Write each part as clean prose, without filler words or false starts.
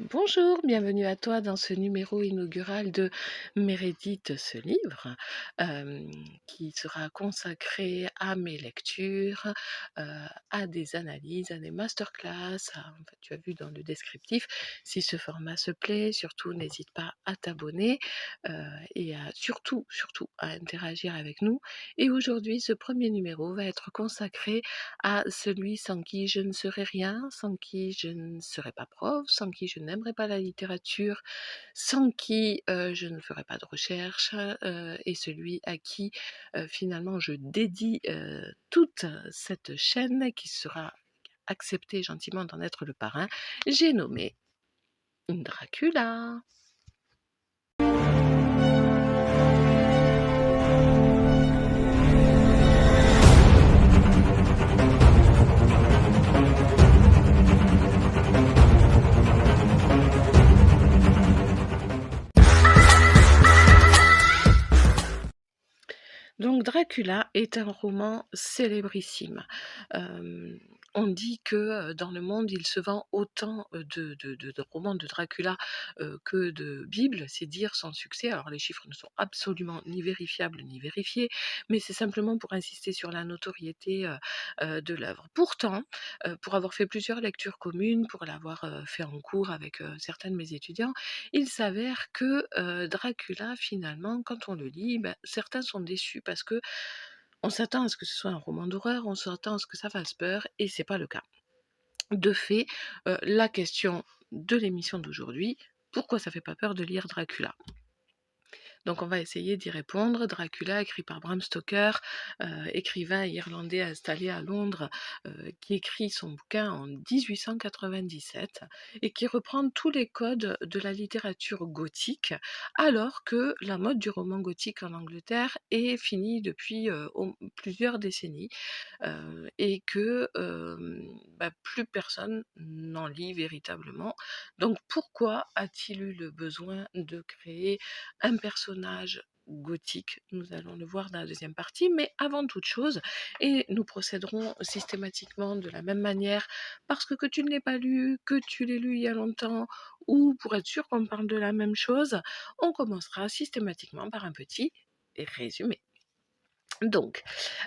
Bonjour, bienvenue à toi dans ce numéro inaugural de Meredith ce livre, hem, qui sera consacré à mes lectures, heu, à des analyses, à des masterclass, tu as vu dans le descriptif. Si ce format se plaît, surtout n'hésite pas à t'abonner, et à surtout à interagir avec nous. Et aujourd'hui, ce premier numéro va être consacré à celui sans qui je ne serais rien, sans qui je ne serais pas prof, sans qui je n'aimerais pas la littérature, sans qui je ne ferais pas de recherche, et celui à qui finalement je dédie toute cette chaîne qui sera accepté gentiment d'en être le parrain. J'ai nommé Dracula. Donc Dracula est un roman célébrissime. Hem, on dit que, dans le monde, il se vend autant, de romans de Dracula, que de bibles, c'est dire son succès. Alors les chiffres ne sont absolument ni vérifiables ni vérifiés, mais c'est simplement pour insister sur la notoriété, de l'œuvre. Pourtant, pour avoir fait plusieurs lectures communes, pour l'avoir, fait en cours avec, certains de mes étudiants, il s'avère que, Dracula finalement quand on le lit, certains sont déçus parce que on s'attend à ce que ce soit un roman d'horreur, on s'attend à ce que ça fasse peur et c'est pas le cas. De fait, la question de l'émission d'aujourd'hui: pourquoi ça fait pas peur de lire Dracula? Donc on va essayer d'y répondre. Dracula, écrit par Bram Stoker, écrivain irlandais installé à Londres, qui écrit son bouquin en 1897 et qui reprend tous les codes de la littérature gothique, alors que la mode du roman gothique en Angleterre est finie depuis plusieurs décennies, et que plus personne n'en lit véritablement. Donc pourquoi a-t-il eu le besoin de créer un personnage gothique? Nous allons le voir dans la deuxième partie, mais avant toute chose, et nous procéderons systématiquement de la même manière, parce que tu ne l'aies pas lu, que tu l'aies lu il y a longtemps, ou pour être sûr qu'on parle de la même chose, on commencera systématiquement par un petit résumé. Donc,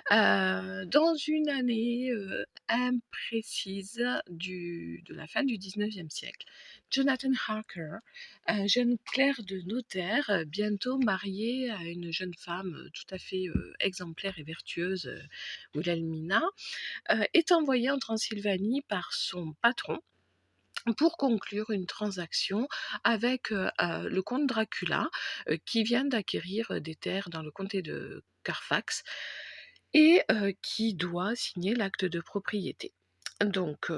dans une année, imprécise de la fin du 19e siècle, Jonathan Harker, un jeune clerc de notaire, bientôt marié à une jeune femme, tout à fait, exemplaire et vertueuse, Wilhelmina, est envoyé en Transylvanie par son patron pour conclure une transaction avec, le comte Dracula, qui vient d'acquérir, des terres dans le comté de Carfax et qui doit signer l'acte de propriété. Donc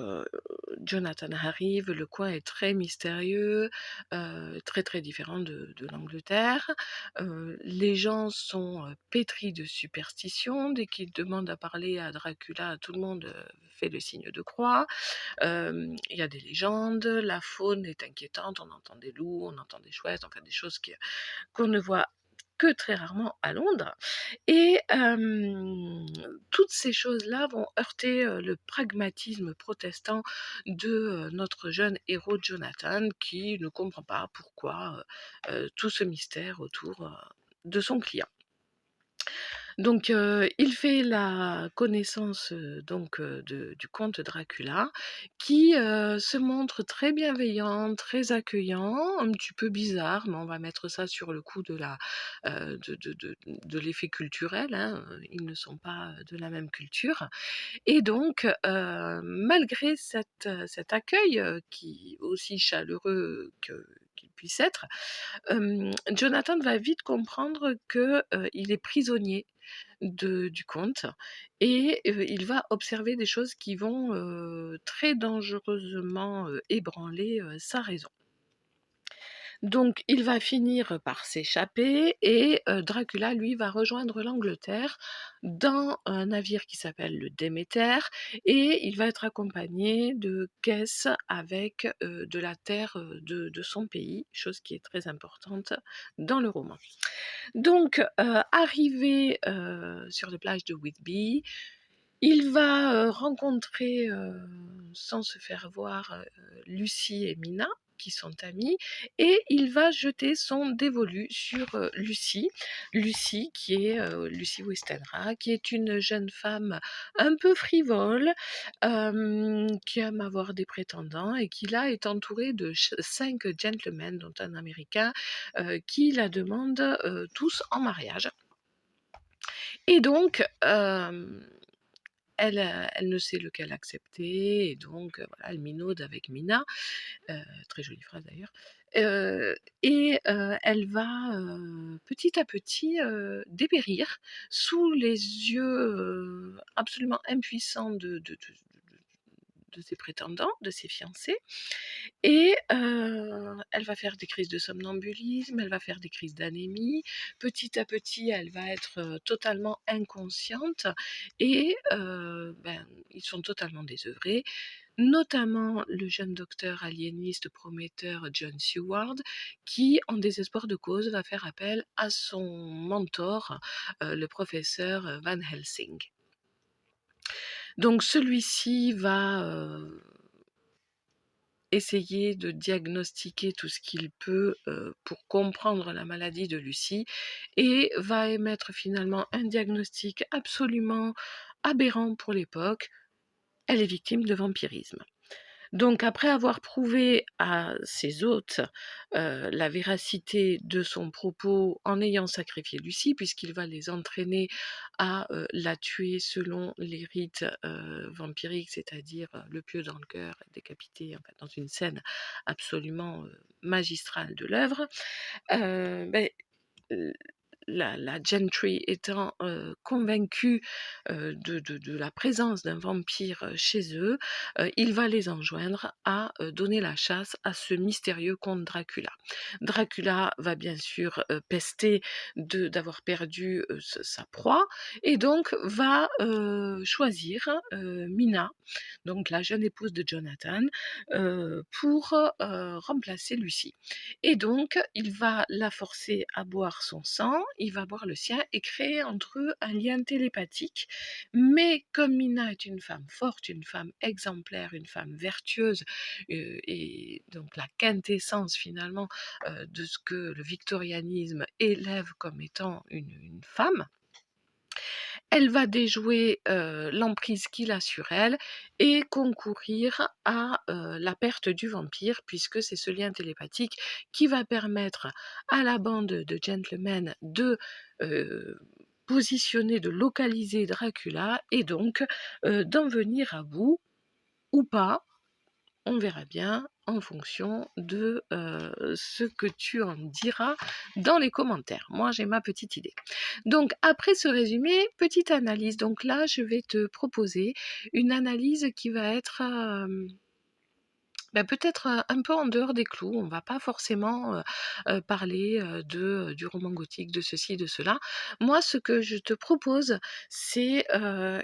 Jonathan arrive, le coin est très mystérieux, très, très différent de l'Angleterre. Les gens sont, pétris de superstitions. Dès qu'ils demandent à parler à Dracula, tout le monde, fait le signe de croix. Il y a des légendes, la faune est inquiétante, on entend des loups, on entend des chouettes, enfin des choses qu'on ne voit que très rarement à Londres. Et toutes ces choses-là vont heurter, le pragmatisme protestant de, notre jeune héros Jonathan, qui ne comprend pas pourquoi, tout ce mystère autour, de son client. Donc il fait la connaissance, du comte Dracula qui, se montre très bienveillant, très accueillant, un petit peu bizarre, mais on va mettre ça sur le coup de l'effet culturel, hein, ils ne sont pas, de la même culture. Et donc malgré cet accueil, qui aussi chaleureux qu'il puisse être, Jonathan va vite comprendre que, il est prisonnier du comte et il va observer des choses qui vont, très dangereusement, ébranler, sa raison. Donc il va finir par s'échapper et Dracula, lui, va rejoindre l'Angleterre dans un navire qui s'appelle le Déméter et il va être accompagné de caisses avec, de la terre, de son pays, chose qui est très importante dans le roman. Donc arrivé, sur les plages de Whitby, il va, rencontrer, sans se faire voir, Lucie et Mina. qui sont amis, et il va jeter son dévolu sur Lucie. Lucie, Lucie Westenra, qui est une jeune femme un peu frivole, qui aime avoir des prétendants et qui là est entourée de 5 gentlemen, dont un américain, qui la demandent tous en mariage. Et donc, elle ne sait lequel accepter, et donc voilà, elle minaude avec Mina, très jolie phrase d'ailleurs, elle va petit à petit dépérir sous les yeux absolument impuissants de ses prétendants, de ses fiancés. Et elle va faire des crises de somnambulisme, elle va faire des crises d'anémie. Petit à petit, elle va être totalement inconsciente, et ils sont totalement désœuvrés, notamment le jeune docteur aliéniste prometteur John Seward, qui, en désespoir de cause, va faire appel à son mentor, le professeur Van Helsing. Donc celui-ci va essayer de diagnostiquer tout ce qu'il peut pour comprendre la maladie de Lucie, et va émettre finalement un diagnostic absolument aberrant pour l'époque: elle est victime de vampirisme. Donc après avoir prouvé à ses hôtes la véracité de son propos en ayant sacrifié Lucie, puisqu'il va les entraîner à la tuer selon les rites vampiriques, c'est-à-dire le pieu dans le cœur, décapité, enfin, dans une scène absolument magistrale de l'œuvre, ben, la gentry étant convaincue de la présence d'un vampire chez eux, il va les enjoindre à donner la chasse à ce mystérieux comte Dracula. Dracula va bien sûr pester d'avoir perdu sa proie, et donc va choisir Mina, donc la jeune épouse de Jonathan, pour remplacer Lucie. Et donc, il va la forcer à boire son sang, il va boire le sien, et créer entre eux un lien télépathique. Mais comme Mina est une femme forte, une femme exemplaire, une femme vertueuse, et donc la quintessence finalement de ce que le victorianisme élève comme étant une femme, elle va déjouer l'emprise qu'il a sur elle et concourir à la perte du vampire, puisque c'est ce lien télépathique qui va permettre à la bande de gentlemen de positionner, de localiser Dracula, et donc d'en venir à bout, ou pas. On verra bien en fonction de ce que tu en diras dans les commentaires. Moi, j'ai ma petite idée. Donc, après ce résumé, petite analyse. Donc là, je vais te proposer une analyse qui va être peut-être un peu en dehors des clous. On va pas forcément parler du roman gothique, de ceci, de cela. Moi, ce que je te propose, c'est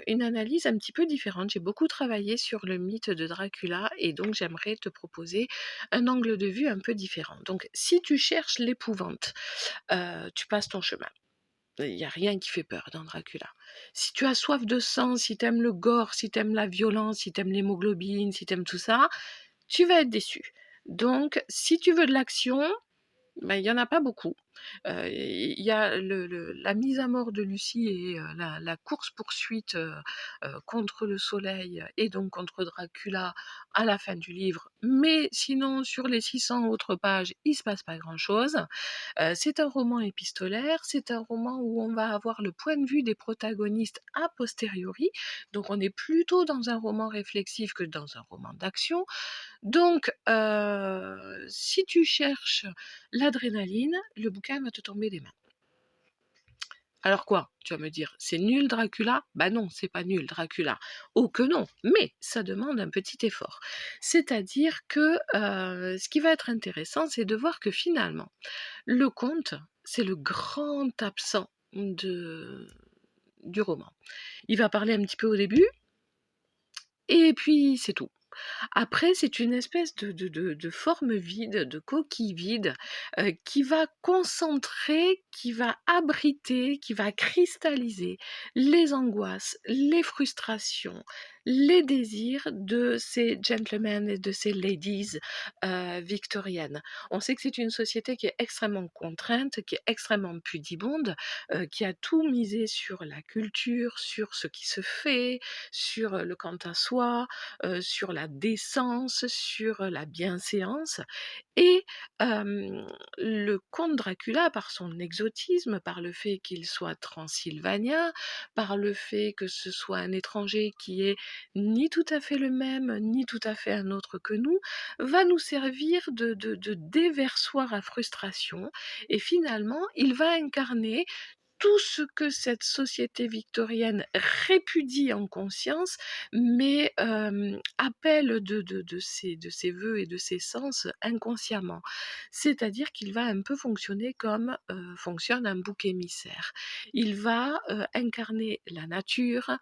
une analyse un petit peu différente. J'ai beaucoup travaillé sur le mythe de Dracula, et donc j'aimerais te proposer un angle de vue un peu différent. Donc, si tu cherches l'épouvante, tu passes ton chemin. Il n'y a rien qui fait peur dans Dracula. Si tu as soif de sang, si tu aimes le gore, si tu aimes la violence, si tu aimes l'hémoglobine, si tu aimes tout ça, tu vas être déçu. Donc, si tu veux de l'action, il y en a pas beaucoup. Il y a la mise à mort de Lucie et la course-poursuite contre le soleil, et donc contre Dracula à la fin du livre. Mais sinon, sur les 600 autres pages, il se passe pas grand-chose. C'est un roman épistolaire, c'est un roman où on va avoir le point de vue des protagonistes a posteriori. Donc on est plutôt dans un roman réflexif que dans un roman d'action. Donc, si tu cherches l'adrénaline, le bouquin va te tomber des mains. Alors quoi? Tu vas me dire, c'est nul Dracula? Bah non, c'est pas nul Dracula. Oh que non, mais ça demande un petit effort. C'est-à-dire que ce qui va être intéressant, c'est de voir que finalement, le conte, c'est le grand absent du roman. Il va parler un petit peu au début, et puis c'est tout. Après, c'est une espèce de forme vide, de coquille vide, qui va concentrer, qui va abriter, qui va cristalliser les angoisses, les frustrations, les désirs de ces gentlemen et de ces ladies victoriennes. On sait que c'est une société qui est extrêmement contrainte, qui est extrêmement pudibonde, qui a tout misé sur la culture, sur ce qui se fait, sur le quant à soi, sur la décence, sur la bienséance. Et le comte Dracula, par son exotisme, par le fait qu'il soit transylvanien, par le fait que ce soit un étranger qui est ni tout à fait le même, ni tout à fait un autre que nous, va nous servir de déversoir à frustration. Et finalement, il va incarner tout ce que cette société victorienne répudie en conscience, mais appelle de ses vœux et de ses sens inconsciemment. C'est-à-dire qu'il va un peu fonctionner comme fonctionne un bouc émissaire. Il va incarner la nature,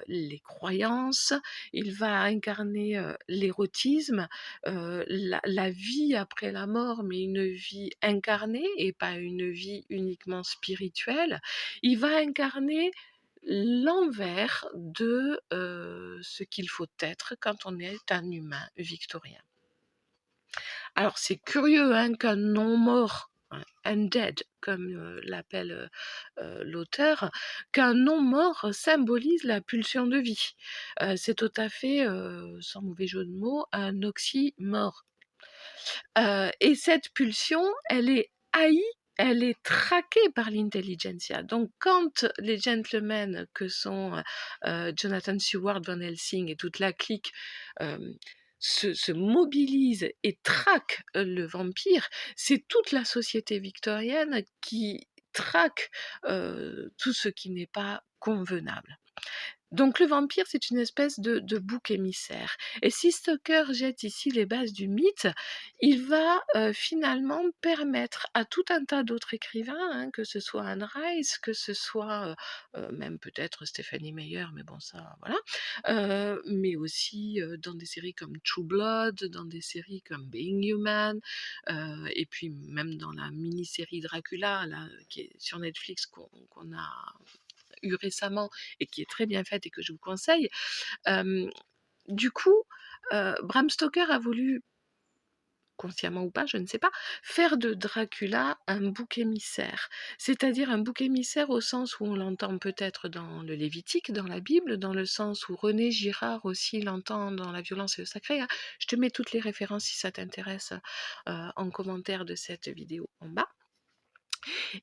les croyances, il va incarner l'érotisme, la vie après la mort, mais une vie incarnée et pas une vie uniquement spirituelle. Il va incarner l'envers de ce qu'il faut être quand on est un humain victorien. Alors c'est curieux hein, qu'un non-mort, undead, comme l'appelle l'auteur, qu'un non-mort symbolise la pulsion de vie. C'est tout à fait, sans mauvais jeu de mots, un oxymore. Et cette pulsion, elle est haïe, elle est traquée par l'intelligentsia. Donc quand les gentlemen que sont Jonathan Stewart, Van Helsing et toute la clique se mobilisent et traquent le vampire, c'est toute la société victorienne qui traque tout ce qui n'est pas convenable. Donc le vampire, c'est une espèce de bouc émissaire. Et si Stoker jette ici les bases du mythe, il va finalement permettre à tout un tas d'autres écrivains, hein, que ce soit Anne Rice, que ce soit même peut-être Stephanie Meyer, mais bon ça, voilà, mais aussi dans des séries comme True Blood, dans des séries comme Being Human, et puis même dans la mini-série Dracula, là, qui est sur Netflix, qu'on a eu récemment et qui est très bien faite et que je vous conseille. Du coup, Bram Stoker a voulu, consciemment ou pas, je ne sais pas, faire de Dracula un bouc émissaire. C'est-à-dire un bouc émissaire au sens où on l'entend peut-être dans le Lévitique, dans la Bible, dans le sens où René Girard aussi l'entend dans La violence et le sacré, hein. Je te mets toutes les références si ça t'intéresse en commentaire de cette vidéo en bas.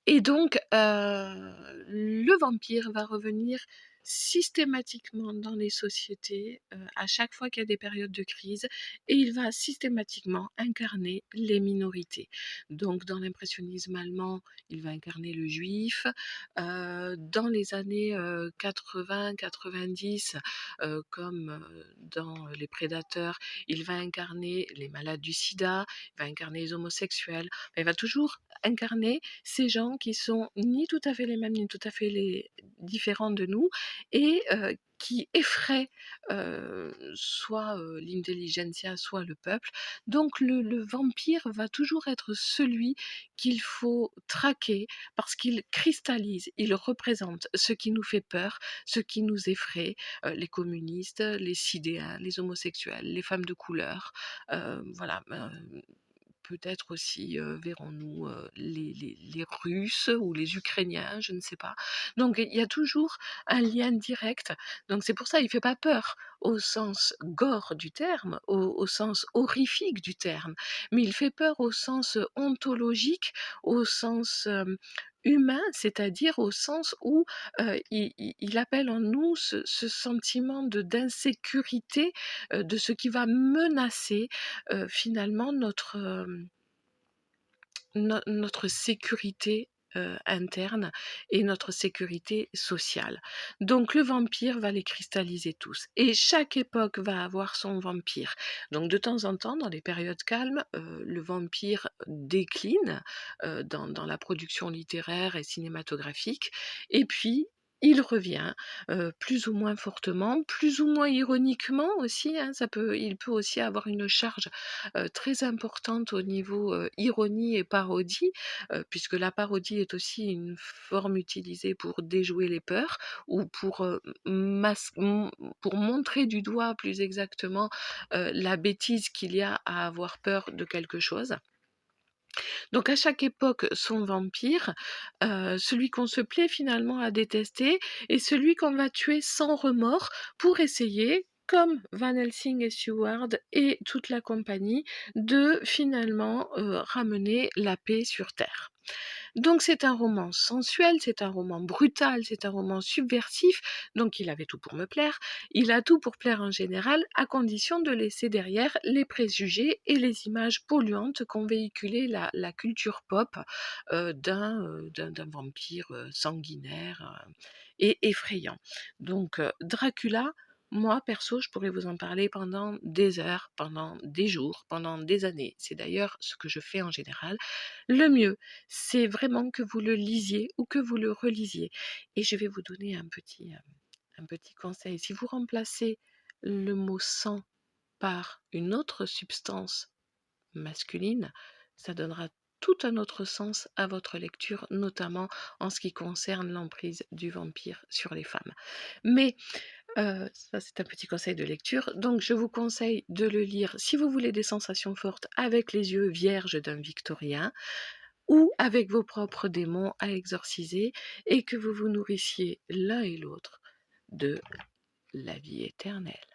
Et donc, le vampire va revenir systématiquement dans les sociétés, à chaque fois qu'il y a des périodes de crise et il va systématiquement incarner les minorités. Donc dans l'impressionnisme allemand, il va incarner le juif, dans les années, 80-90, comme, dans Les Prédateurs, il va incarner les malades du sida, il va incarner les homosexuels, enfin, il va toujours incarner ces gens qui sont ni tout à fait les mêmes, ni tout à fait les différents de nous et qui effraient soit l'intelligentsia, soit le peuple. Donc le vampire va toujours être celui qu'il faut traquer parce qu'il cristallise, il représente ce qui nous fait peur, ce qui nous effraie, les communistes, les sidéens, les homosexuels, les femmes de couleur, voilà, peut-être aussi, verrons-nous, les Russes ou les Ukrainiens, je ne sais pas. Donc il y a toujours un lien direct. Donc c'est pour ça, il fait pas peur au sens gore du terme, au sens horrifique du terme, mais il fait peur au sens ontologique, au sens humain, c'est-à-dire au sens où il appelle en nous ce sentiment d'insécurité, de ce qui va menacer finalement notre sécurité interne et notre sécurité sociale. Donc le vampire va les cristalliser tous. Et chaque époque va avoir son vampire. Donc de temps en temps, dans les périodes calmes, le vampire décline dans la production littéraire et cinématographique. Et puis, il revient, plus ou moins fortement, plus ou moins ironiquement aussi, hein, il peut aussi avoir une charge, très importante au niveau, ironie et parodie, puisque la parodie est aussi une forme utilisée pour déjouer les peurs ou pour, pour montrer du doigt plus exactement, la bêtise qu'il y a à avoir peur de quelque chose. Donc à chaque époque, son vampire, celui qu'on se plaît finalement à détester et celui qu'on va tuer sans remords pour essayer, comme Van Helsing et Stewart et toute la compagnie, de finalement, ramener la paix sur terre. Donc c'est un roman sensuel, c'est un roman brutal, c'est un roman subversif, donc il avait tout pour me plaire. Il a tout pour plaire en général, à condition de laisser derrière les préjugés et les images polluantes qu'ont véhiculé la culture pop d'un vampire sanguinaire et effrayant. Donc Dracula, moi perso, je pourrais vous en parler pendant des heures, pendant des jours, pendant des années. C'est d'ailleurs ce que je fais en général. Le mieux, c'est vraiment que vous le lisiez ou que vous le relisiez. Et je vais vous donner un petit conseil. Si vous remplacez le mot sang par une autre substance masculine, ça donnera tout un autre sens à votre lecture, notamment en ce qui concerne l'emprise du vampire sur les femmes. Mais ça, c'est un petit conseil de lecture. Donc, je vous conseille de le lire si vous voulez des sensations fortes avec les yeux vierges d'un victorien ou avec vos propres démons à exorciser et que vous vous nourrissiez l'un et l'autre de la vie éternelle.